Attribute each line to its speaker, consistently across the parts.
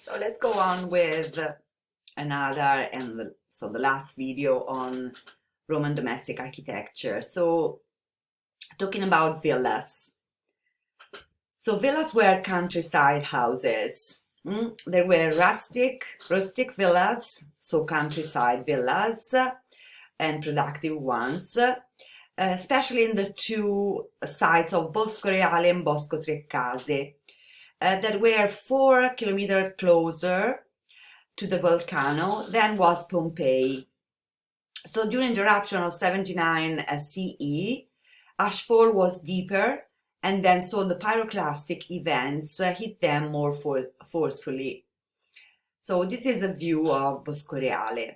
Speaker 1: So let's go on with another so the last video on Roman domestic architecture. So talking about villas. So villas were countryside houses. There were rustic villas, so countryside villas, and productive ones, especially in the two sites of Bosco Reale and Bosco Treccase, that were 4 kilometers closer to the volcano than was Pompeii. So during the eruption of 79 CE, ashfall was deeper, and then so the pyroclastic events hit them more forcefully. So this is a view of Bosco Reale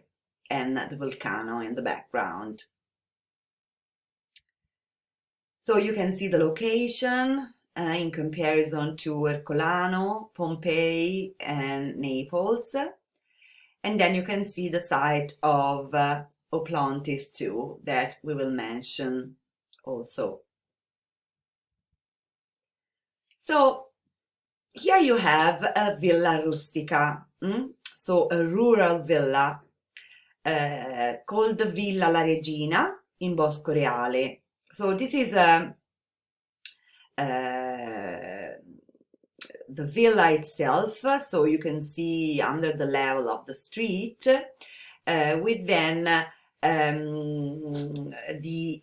Speaker 1: and the volcano in the background. So you can see the location in comparison to Ercolano, Pompeii, and Naples. And then you can see the site of Oplontis too, that we will mention also. So here you have a villa rustica, so a rural villa called Villa La Regina in Bosco Reale. So this is the villa itself, so you can see under the level of the street, with then the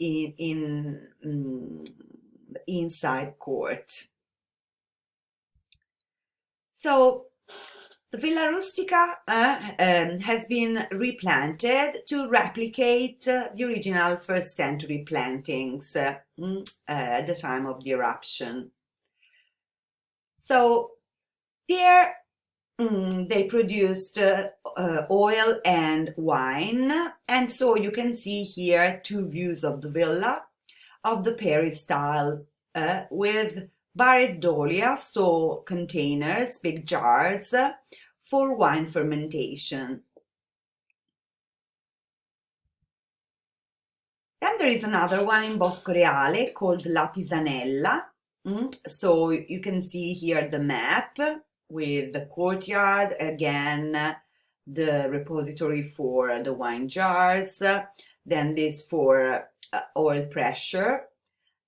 Speaker 1: inside court. So the Villa Rustica has been replanted to replicate the original first century plantings at the time of the eruption. So there they produced oil and wine, and so you can see here 2 views of the villa of the peristyle with barredolia, so containers, big jars for wine fermentation. Then there is another one in Bosco Reale called La Pisanella. So you can see here the map with the courtyard, again the repository for the wine jars, then this for oil pressure,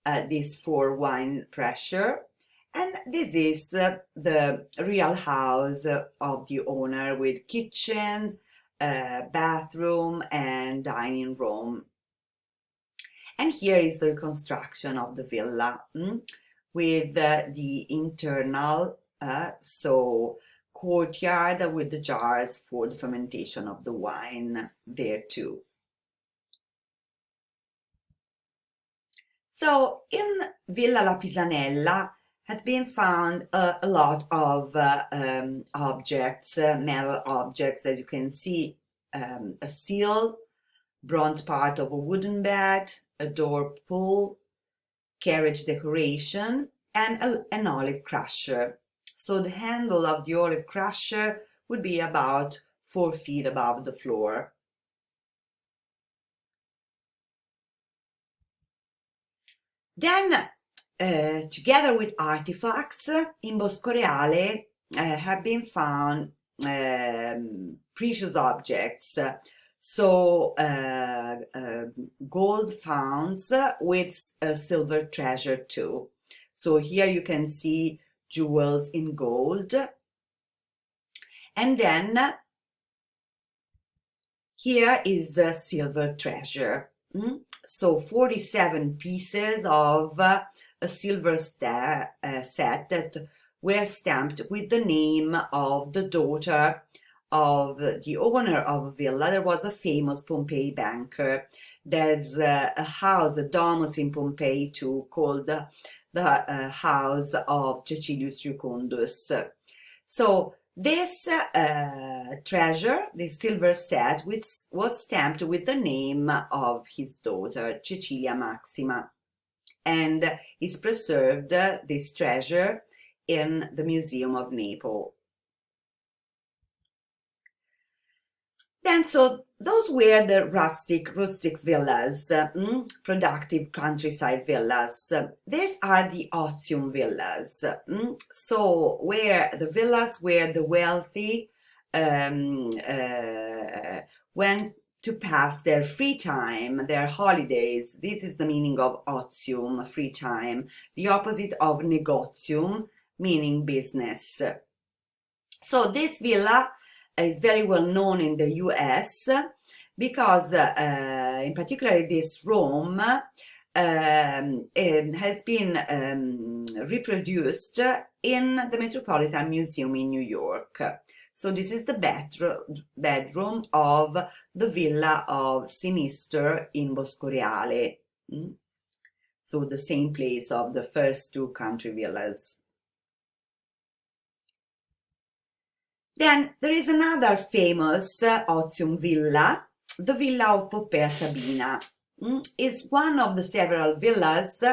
Speaker 1: this for wine pressure, and this is the real house of the owner with kitchen, bathroom, and dining room. And here is the reconstruction of the villa with the internal so courtyard with the jars for the fermentation of the wine there too. So in Villa La Pisanella has been found a lot of objects, metal objects, as you can see, a seal, bronze part of a wooden bed, a door pull, carriage decoration, and an olive crusher. So the handle of the olive crusher would be about 4 feet above the floor. Then, together with artifacts, in Bosco Reale have been found precious objects. So gold founds with a silver treasure too. So here you can see jewels in gold. And then here is the silver treasure. So 47 pieces of a silver set that were stamped with the name of the daughter of the owner of a villa. There was a famous Pompeii banker. There's a house, a domus in Pompeii too, called the house of Cecilius Jucundus. So this treasure, this silver set, was stamped with the name of his daughter, Cecilia Maxima, and is preserved, this treasure, in the Museum of Naples. Then, so those were the rustic villas, productive countryside villas. These are the Ozium villas. So, where the villas where the wealthy went to pass their free time, their holidays. This is the meaning of Ozium, free time, the opposite of negotium, meaning business. So, this villa is very well known in the US because, in particular, this Rome has been reproduced in the Metropolitan Museum in New York. So this is the bedroom of the Villa of Sinister in Boscoreale. So the same place of the first two country villas. Then there is another famous Ozium villa, the Villa of Poppea Sabina. Is one of the several villas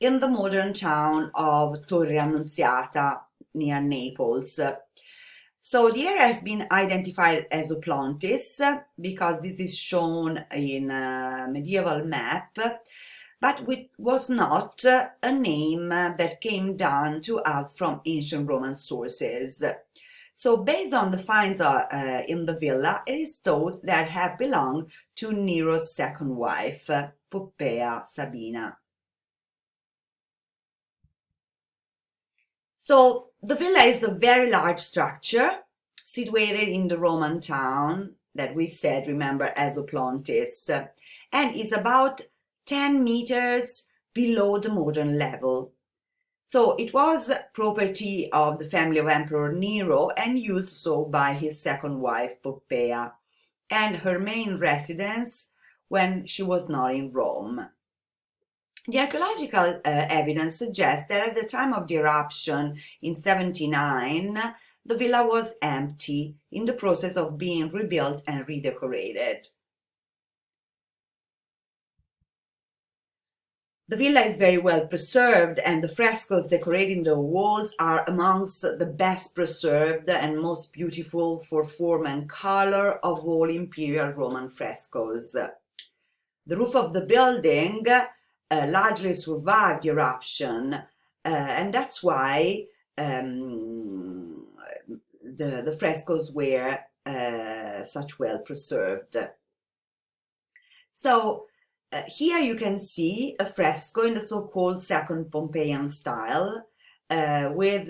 Speaker 1: in the modern town of Torre Annunziata near Naples. So the area has been identified as Oplontis because this is shown in a medieval map, but it was not a name that came down to us from ancient Roman sources. So based on the finds in the villa, it is thought that have belonged to Nero's second wife, Poppea Sabina. So the villa is a very large structure situated in the Roman town that we said, remember, as Oplontis, and is about 10 meters below the modern level. So it was property of the family of Emperor Nero and used so by his second wife, Poppea, and her main residence when she was not in Rome. The archaeological evidence suggests that at the time of the eruption in 79, the villa was empty, in the process of being rebuilt and redecorated. The villa is very well preserved, and the frescoes decorating the walls are amongst the best preserved and most beautiful for form and color of all imperial Roman frescoes. The roof of the building largely survived the eruption, and that's why the frescoes were such well preserved. So here you can see a fresco in the so-called Second Pompeian style with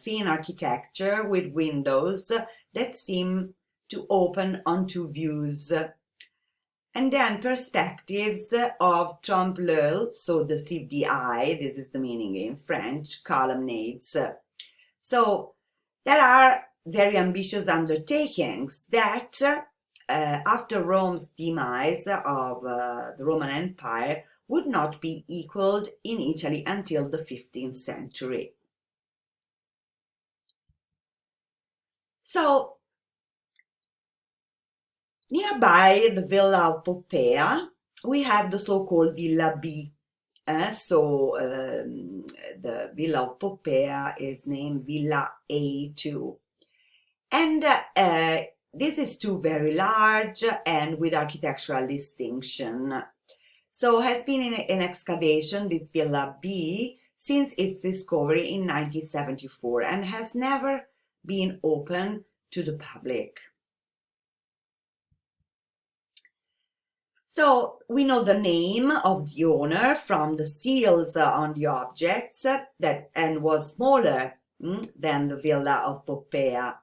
Speaker 1: thin architecture with windows that seem to open onto views. And then perspectives of trompe-l'œil, so deceive the eye, this is the meaning in French, colonnades. So there are very ambitious undertakings that after Rome's demise of the Roman Empire would not be equaled in Italy until the 15th century. So, nearby the Villa of Poppea, we have the so-called Villa B. The Villa of Poppea is named Villa A2. And this is too very large and with architectural distinction. So has been in excavation, this Villa B, since its discovery in 1974 and has never been open to the public. So we know the name of the owner from the seals on the objects and was smaller than the Villa of Poppea,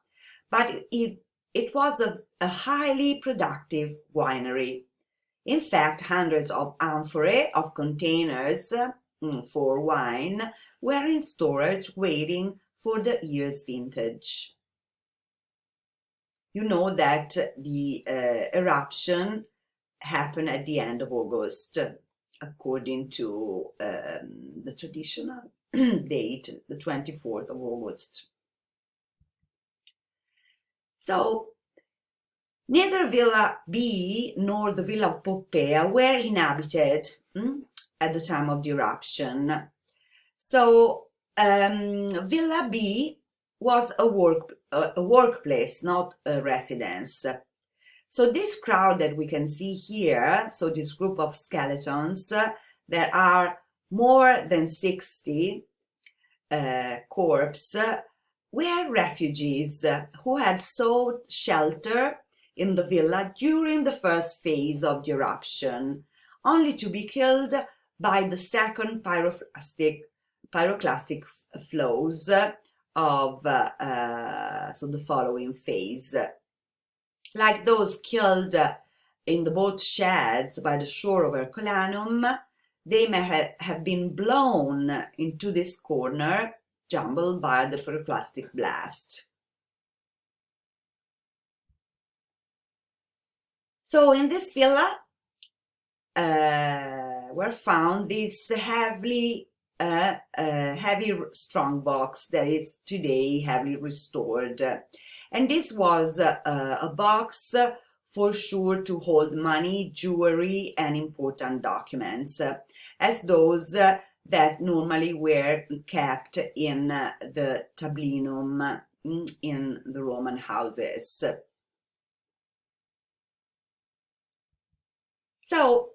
Speaker 1: but it was a highly productive winery. In fact, hundreds of amphorae of containers for wine were in storage waiting for the year's vintage. You know that the eruption happened at the end of August, according to the traditional date, the 24th of August. So, neither Villa B nor the Villa of Poppea were inhabited at the time of the eruption. So, Villa B was a workplace, not a residence. So this crowd that we can see here, so this group of skeletons, there are more than 60 corpses, were refugees who had sought shelter in the villa during the first phase of the eruption, only to be killed by the second pyroclastic flows of so the following phase. Like those killed in the boat sheds by the shore of Herculaneum, they may have been blown into this corner, jumbled by the pyroclastic blast. So in this villa were found this heavy strongbox that is today heavily restored. And this was a box for sure to hold money, jewelry, and important documents, as those that normally were kept in the tablinum in the Roman houses. So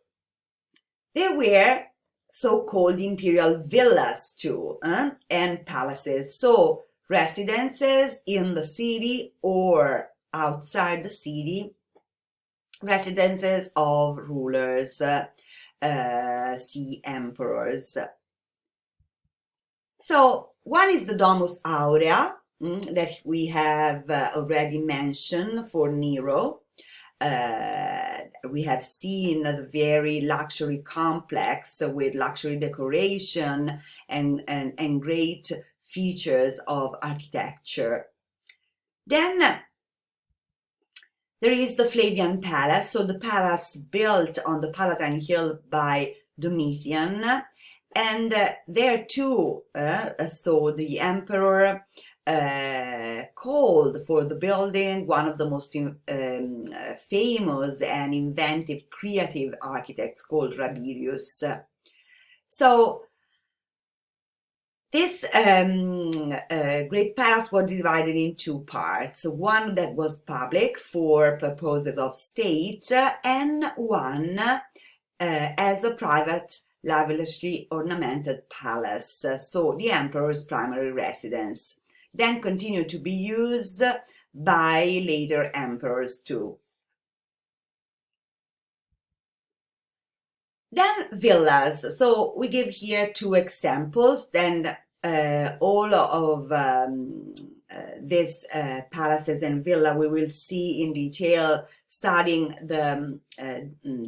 Speaker 1: there were so-called imperial villas too, and palaces. So residences in the city or outside the city, residences of rulers, see emperors. So one is the Domus Aurea that we have already mentioned for Nero. We have seen a very luxury complex with luxury decoration and great features of architecture. Then there is the Flavian Palace, so the palace built on the Palatine Hill by Domitian, and there too, so the emperor called for the building one of the most famous and inventive, creative architects called Rabirius. So this great palace was divided in two parts, one that was public for purposes of state and one as a private, lavishly ornamented palace, so the emperor's primary residence, then continued to be used by later emperors too. Then villas. So we give here two examples. Then all of these palaces and villa we will see in detail, studying the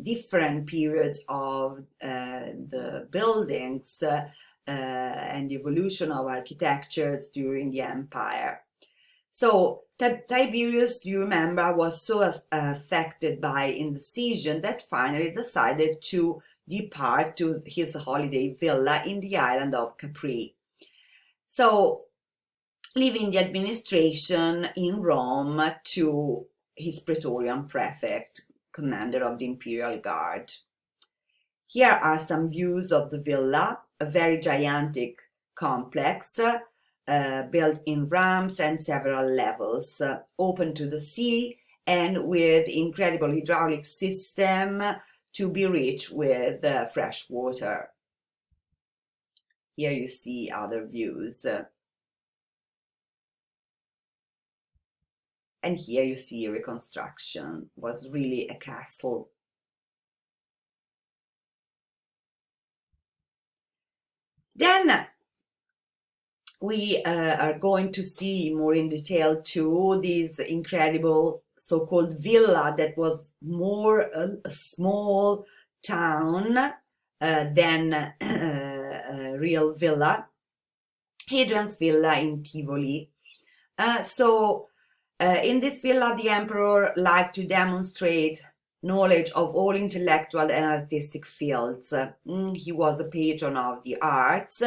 Speaker 1: different periods of the buildings and the evolution of architectures during the empire. So Tiberius, you remember, was so affected by indecision that finally decided to depart to his holiday villa in the island of Capri. So leaving the administration in Rome to his Praetorian prefect, commander of the Imperial Guard. Here are some views of the villa, a very gigantic complex built in ramps and several levels, open to the sea and with incredible hydraulic system to be reached with fresh water. Here you see other views. And here you see reconstruction. It was really a castle. Then we are going to see more in detail too this incredible so-called villa that was more a small town than a real villa, Hadrian's Villa in Tivoli. In this villa, the emperor liked to demonstrate knowledge of all intellectual and artistic fields. He was a patron of the arts,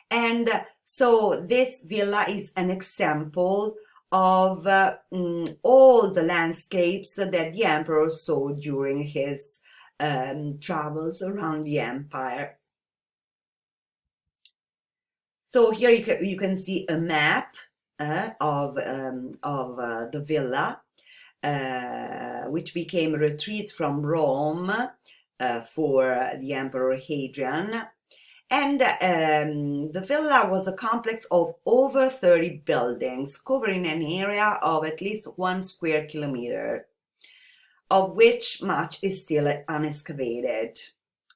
Speaker 1: and so this villa is an example of all the landscapes that the emperor saw during his travels around the empire. So here you can see a map the villa, which became a retreat from Rome for the Emperor Hadrian. And the villa was a complex of over 30 buildings covering an area of at least 1 square kilometer, of which much is still unexcavated.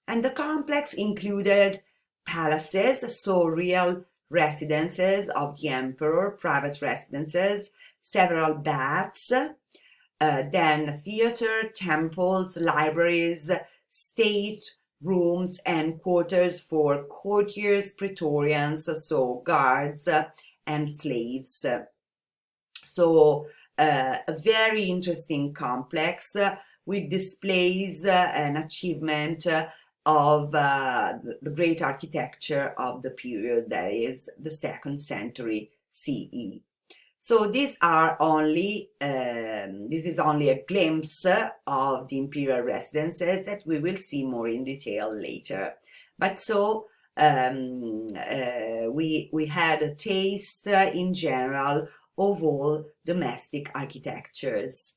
Speaker 1: And the complex included palaces, so real residences of the emperor, private residences, several baths, then theater, temples, libraries, state rooms, and quarters for courtiers, praetorians, so guards and slaves. So a very interesting complex which displays an achievement of the great architecture of the period, that is the 2nd century CE. So these are only this is only a glimpse of the imperial residences that we will see more in detail later. But so we had a taste in general of all domestic architectures.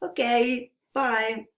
Speaker 1: Okay, bye.